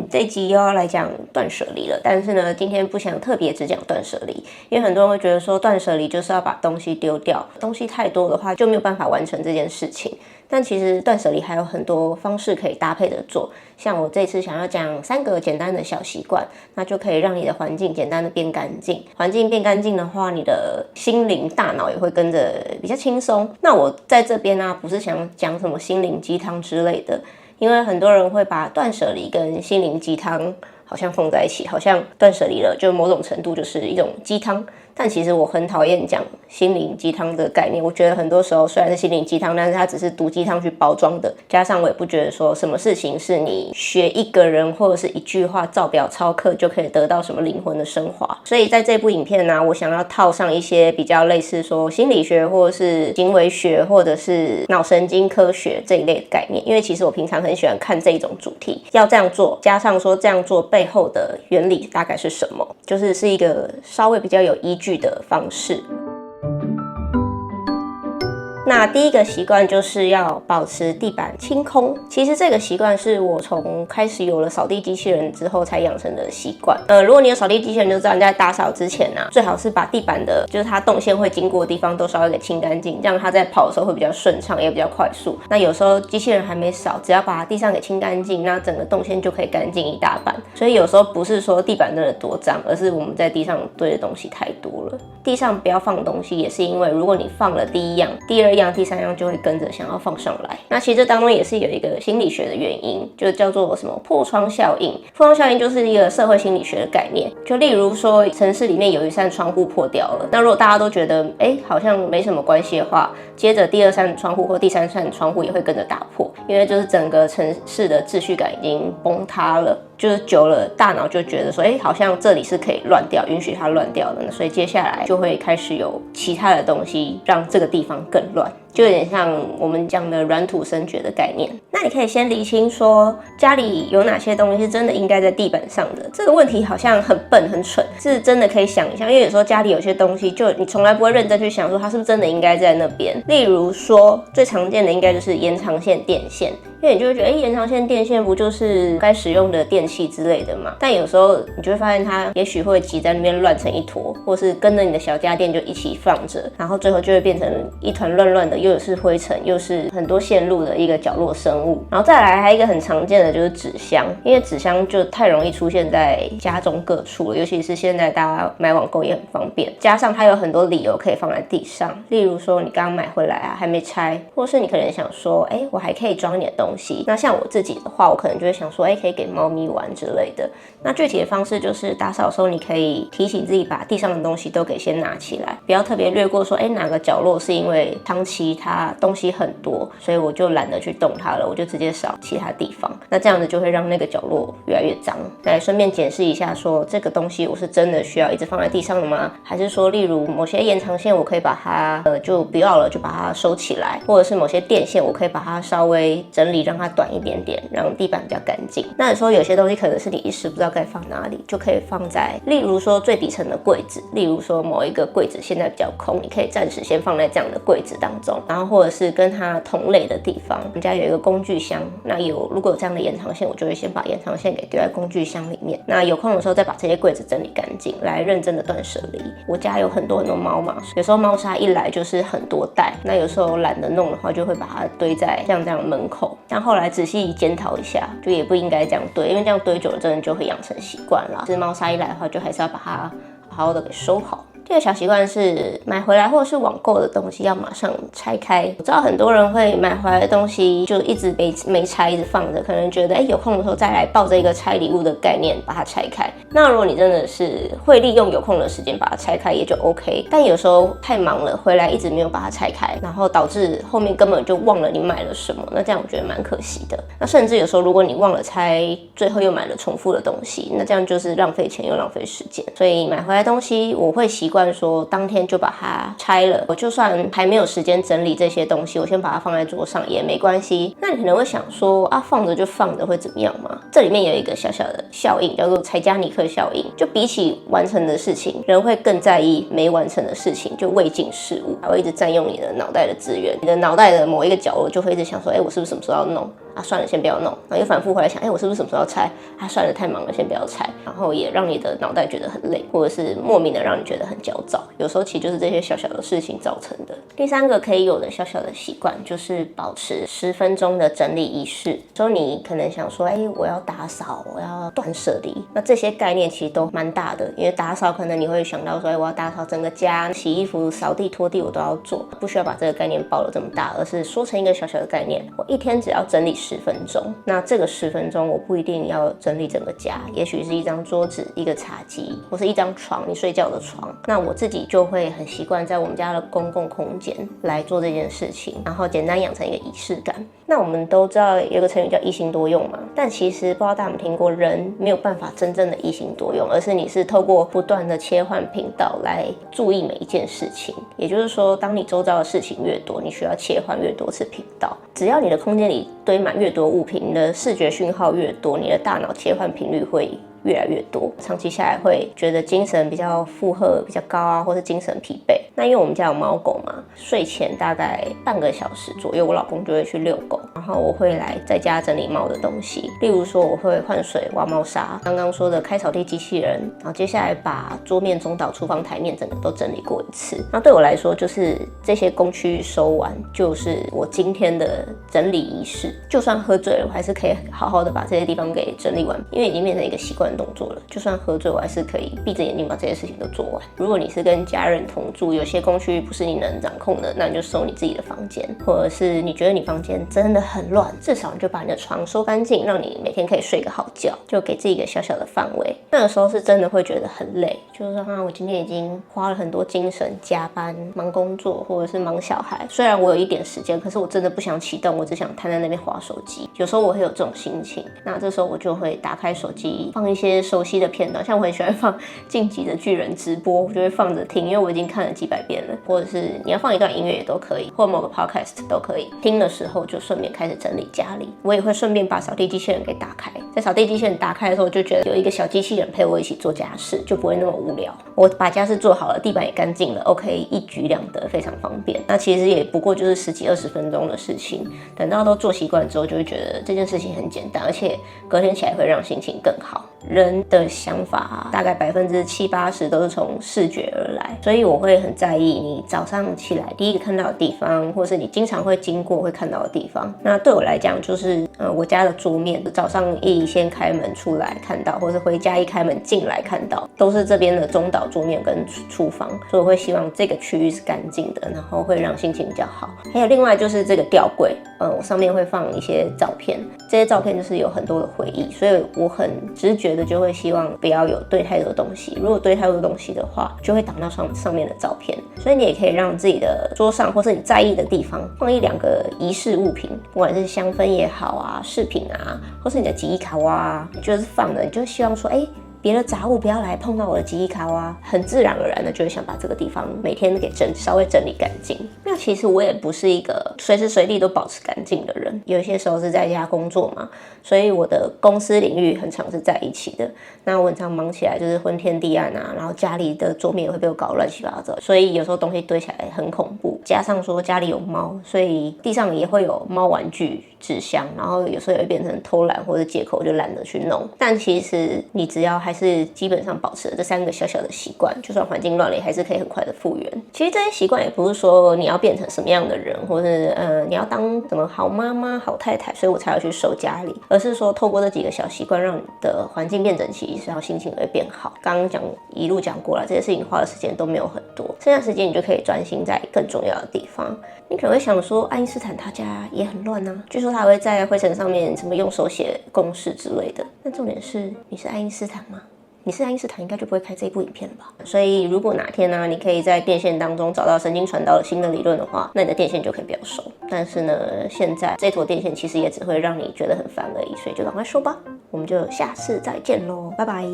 这一集又要来讲断舍离了，但是呢，今天不想特别只讲断舍离，因为很多人会觉得说断舍离就是要把东西丢掉，东西太多的话就没有办法完成这件事情。但其实断舍离还有很多方式可以搭配着做，像我这次想要讲3个简单的小习惯，那就可以让你的环境简单的变干净。环境变干净的话，你的心灵大脑也会跟着比较轻松。那我在这边呢，不是想讲什么心灵鸡汤之类的，因为很多人会把断舍离跟心灵鸡汤好像放在一起，好像断舍离了就某种程度就是一种鸡汤。但其实我很讨厌讲心灵鸡汤的概念，我觉得很多时候虽然是心灵鸡汤，但是它只是毒鸡汤去包装的。加上我也不觉得说什么事情是你学一个人或者是一句话照表抄课就可以得到什么灵魂的升华。所以在这部影片呢，我想要套上一些比较类似说心理学或者是行为学或者是脑神经科学这一类的概念，因为其实我平常很喜欢看这一种主题，要这样做，加上说这样做背后的原理大概是什么，就是一个稍微比较有依据的方式。那第一个习惯就是要保持地板清空。其实这个习惯是我从开始有了扫地机器人之后才养成的习惯。如果你有扫地机器人，就知道你在打扫之前啊，最好是把地板的，就是它动线会经过的地方都稍微给清干净，这样它在跑的时候会比较顺畅，也比较快速。那有时候机器人还没扫，只要把地上给清干净，那整个动线就可以干净一大半。所以有时候不是说地板真的多脏，而是我们在地上堆的东西太多了。地上不要放东西，也是因为如果你放了第一样、第二样、第三样就会跟着想要放上来。那其实这当中也是有一个心理学的原因，就叫做什么破窗效应。破窗效应就是一个社会心理学的概念，就例如说城市里面有一扇窗户破掉了，那如果大家都觉得好像没什么关系的话，接着第2扇窗户或第3扇窗户也会跟着打破，因为就是整个城市的秩序感已经崩塌了。就是久了，大脑就觉得说，好像这里是可以乱掉，允许它乱掉的，所以接下来就会开始有其他的东西让这个地方更乱，就有点像我们讲的软土生绝的概念。那你可以先厘清说，家里有哪些东西是真的应该在地板上的。这个问题好像很笨很蠢，是真的可以想一下，因为有时候家里有些东西，就你从来不会认真去想说它是不是真的应该在那边。例如说，最常见的应该就是延长线电线。因为你就会觉得，延长线电线不就是该使用的电器之类的嘛？但有时候你就会发现它也许会挤在那边乱成一坨，或是跟着你的小家电就一起放着，然后最后就会变成一团乱乱的，又是灰尘，又是很多线路的一个角落生物。然后再来还有一个很常见的就是纸箱，因为纸箱就太容易出现在家中各处了，尤其是现在大家买网购也很方便，加上它有很多理由可以放在地上，例如说你刚刚买回来啊还没拆，或是你可能想说，我还可以装一点东西。那像我自己的话，我可能就会想说，可以给猫咪玩之类的。那具体的方式就是打扫的时候，你可以提醒自己把地上的东西都给先拿起来，不要特别略过说，哪个角落是因为长期它东西很多，所以我就懒得去动它了，我就直接扫其他地方。那这样子就会让那个角落越来越脏。来顺便检视一下说，这个东西我是真的需要一直放在地上的吗？还是说，例如某些延长线我可以把它就不要了，就把它收起来，或者是某些电线我可以把它稍微整理，让它短一点点，让地板比较干净。那有时候有些东西可能是你一时不知道该放哪里，就可以放在例如说最底层的柜子，例如说某一个柜子现在比较空，你可以暂时先放在这样的柜子当中，然后或者是跟它同类的地方。我们家有一个工具箱，那如果有这样的延长线，我就会先把延长线给丢在工具箱里面。那有空的时候再把这些柜子整理干净，来认真的断舍离。我家有很多猫嘛，有时候猫砂一来就是很多袋，那有时候懒得弄的话，就会把它堆在像这样门口。但后来仔细检讨一下，就也不应该这样堆，因为这样堆久了真的就会养成习惯了。是猫砂一来的话，就还是要把它好好的给收好。第二个小习惯是买回来或者是网购的东西要马上拆开。我知道很多人会买回来的东西就一直没拆，一直放着，可能觉得有空的时候再来抱着一个拆礼物的概念把它拆开。那如果你真的是会利用有空的时间把它拆开也就 OK， 但有时候太忙了，回来一直没有把它拆开，然后导致后面根本就忘了你买了什么，那这样我觉得蛮可惜的。那甚至有时候如果你忘了拆，最后又买了重复的东西，那这样就是浪费钱又浪费时间。所以买回来东西我会习惯说当天就把它拆了，我就算还没有时间整理这些东西，我先把它放在桌上也没关系。那你可能会想说放着就放着会怎么样吗？这里面有一个小小的效应叫做柴加尼克效应，就比起完成的事情，人会更在意没完成的事情，就未尽事物，还会一直占用你的脑袋的资源，你的脑袋的某一个角落就会一直想说我是不是什么时候要弄啊，算了，先不要弄，然后又反复回来想，我是不是什么时候要拆？啊，算了，太忙了，先不要拆。然后也让你的脑袋觉得很累，或者是莫名的让你觉得很焦躁。有时候其实就是这些小小的事情造成的。第三个可以有的小小的习惯就是保持10分钟的整理仪式。所以你可能想说，我要打扫，我要断舍离，那这些概念其实都蛮大的。因为打扫可能你会想到说，我要打扫整个家，洗衣服、扫地、拖地我都要做，不需要把这个概念包得这么大，而是说成一个小小的概念，我一天只要整理10分钟。那这个10分钟我不一定要整理整个家，也许是一张桌子、一个茶几，或是一张床，你睡觉的床。那我自己就会很习惯在我们家的公共空间来做这件事情，然后简单养成一个仪式感。那我们都知道有个成语叫一心多用嘛，但其实不知道大家有没有听过，人没有办法真正的一心多用，而是你是透过不断的切换频道来注意每一件事情。也就是说，当你周遭的事情越多，你需要切换越多次频道。只要你的空间里堆满越多物品，你的视觉讯号越多，你的大脑切换频率会越来越多，长期下来会觉得精神比较负荷比较高啊，或是精神疲惫。那因为我们家有猫狗嘛，睡前大概半个小时左右，我老公就会去遛狗，然后我会来在家整理猫的东西，例如说我会换水、挖猫砂，刚刚说的开扫地机器人，然后接下来把桌面、中岛、厨房台面整个都整理过一次。那对我来说，就是这些工区收完，就是我今天的整理仪式。就算喝醉了，我还是可以好好的把这些地方给整理完，因为已经变成一个习惯动作了。就算喝醉，我还是可以闭着眼睛把这些事情都做完。如果你是跟家人同住，有些工区不是你能掌控的，那你就收你自己的房间，或者是你觉得你房间真的很乱，至少你就把你的床收干净，让你每天可以睡个好觉，就给自己一个小小的范围。那个时候是真的会觉得很累，就是说我今天已经花了很多精神加班忙工作，或者是忙小孩，虽然我有一点时间，可是我真的不想启动，我只想瘫在那边滑手机。有时候我会有这种心情，那这时候我就会打开手机，放一些熟悉的片段，像我很喜欢放晋级的巨人直播，我就会放着听，因为我已经看了几百遍了。或者是你要放一段音乐也都可以，或某个 podcast 都可以。听的时候就顺便开始整理家里，我也会顺便把扫地机器人给打开。在扫地机器人打开的时候，就觉得有一个小机器人陪我一起做家事，就不会那么无聊。我把家事做好了，地板也干净了 ，OK， 一举两得，非常方便。那其实也不过就是10几20分钟的事情，等到都做习惯之后，就会觉得这件事情很简单，而且隔天起来会让心情更好。人的想法大概70%、80%都是从视觉而来，所以我会很在意你早上起来第一个看到的地方，或是你经常会经过会看到的地方。那对我来讲，就是我家的桌面，早上一先开门出来看到，或是回家一开门进来看到，都是这边的中岛桌面跟厨房，所以我会希望这个区域是干净的，然后会让心情比较好。还有另外就是这个吊柜，我上面会放一些照片，这些照片就是有很多的回忆，所以我很直觉的就会希望不要有堆太多东西。如果堆太多东西的话，就会挡到上面的照片。所以你也可以让自己的桌上或是你在意的地方放1、2个仪式物品，不管是香氛也好啊，饰品啊，或是你的记忆卡啊，就是放的，你就希望说，别的杂物不要来碰到我的记忆卡啊，很自然而然的就会想把这个地方每天给稍微整理干净。那其实我也不是一个随时随地都保持干净的人，有些时候是在家工作嘛，所以我的公司领域很常是在一起的。那我很常忙起来就是昏天地暗啊，然后家里的桌面也会被我搞乱七八糟，所以有时候东西堆起来很恐怖。加上说家里有猫，所以地上也会有猫玩具、纸箱，然后有时候也会变成偷懒或者借口就懒得去弄。但其实你只要还是基本上保持了这3个小小的习惯，就算环境乱了，也还是可以很快的复原。其实这些习惯也不是说你要变成什么样的人，或是你要当什么好妈妈、好太太，所以我才要去收家里，而是说透过这几个小习惯，让你的环境变整齐，然后心情也会变好。刚刚一路讲过了，这些事情花的时间都没有很多，剩下时间你就可以专心在更重要的地方。你可能会想说，爱因斯坦他家也很乱啊，据说他会在灰尘上面什么用手写公式之类的。但重点是，你是爱因斯坦吗？你是爱因斯坦，应该就不会开这一部影片了吧？所以如果哪天呢，你可以在电线当中找到神经传导的新的理论的话，那你的电线就可以不要收。但是呢，现在这坨电线其实也只会让你觉得很烦而已，所以就赶快收吧。我们就下次再见咯，拜拜。